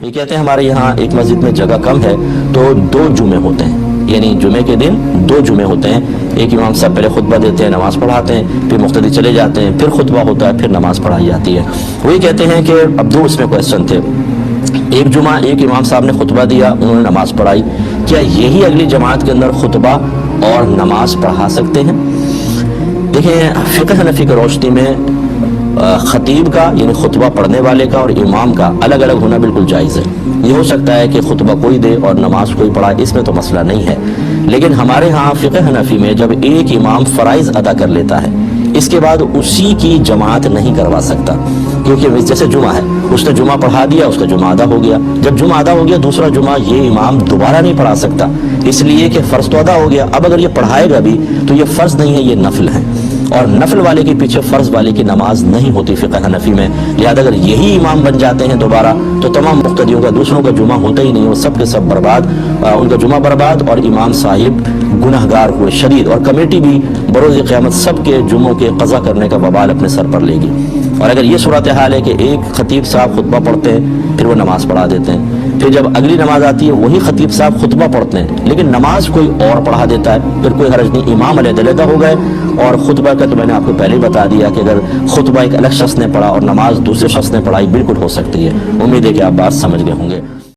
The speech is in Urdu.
یہ کہتے ہیں ہمارے یہاں ایک مسجد میں جگہ کم ہے تو 2 جمعے ہوتے ہیں، یعنی جمعے کے دن 2 جمعے ہوتے ہیں. ایک امام صاحب پہلے خطبہ دیتے ہیں، نماز پڑھاتے ہیں، پھر مقتدی چلے جاتے ہیں، پھر خطبہ ہوتا ہے، پھر نماز پڑھائی جاتی ہے. وہی کہتے ہیں کہ اب 2 اس میں کویسچن تھے. ایک جمعہ ایک امام صاحب نے خطبہ دیا، انہوں نے نماز پڑھائی، کیا یہی اگلی جماعت کے اندر خطبہ اور نماز پڑھا سکتے ہیں؟ دیکھیں، فقہ حنفی کی روشنی میں خطیب کا یعنی خطبہ پڑھنے والے کا اور امام کا الگ الگ ہونا بالکل جائز ہے. یہ ہو سکتا ہے کہ خطبہ کوئی دے اور نماز کوئی پڑھائے، اس میں تو مسئلہ نہیں ہے. لیکن ہمارے ہاں فقہ حنفی میں جب ایک امام فرائض ادا کر لیتا ہے، اس کے بعد اسی کی جماعت نہیں کروا سکتا، کیونکہ جیسے جمعہ ہے، اس نے جمعہ پڑھا دیا، اس کا جمعہ ادا ہو گیا. جب جمعہ ادا ہو گیا، دوسرا جمعہ یہ امام دوبارہ نہیں پڑھا سکتا، اس لیے کہ فرض تو ادا ہو گیا. اب اگر یہ پڑھائے گا بھی تو یہ فرض نہیں ہے، یہ نفل ہے، اور نفل والے کے پیچھے فرض والے کی نماز نہیں ہوتی فقہ حنفی میں. لہذا اگر یہی امام بن جاتے ہیں دوبارہ تو تمام مقتدیوں کا دوسروں کا جمعہ ہوتا ہی نہیں، وہ سب کے سب برباد، ان کا جمعہ برباد اور امام صاحب گناہگار ہوئے شدید، اور کمیٹی بھی بروز قیامت سب کے جمعوں کے قضا کرنے کا وبال اپنے سر پر لے گی. اور اگر یہ صورتحال ہے کہ ایک خطیب صاحب خطبہ پڑھتے ہیں، پھر وہ نماز پڑھا دیتے ہیں، پھر جب اگلی نماز آتی ہے وہی خطیب صاحب خطبہ پڑھتے ہیں لیکن نماز کوئی اور پڑھا دیتا ہے، پھر کوئی حرج نہیں، امام علیحدہ ہو گئے. اور خطبہ کا تو میں نے آپ کو پہلے ہی بتا دیا کہ اگر خطبہ ایک الگ شخص نے پڑھا اور نماز دوسرے شخص نے پڑھائی بالکل ہو سکتی ہے. امید ہے کہ آپ بات سمجھ گئے ہوں گے.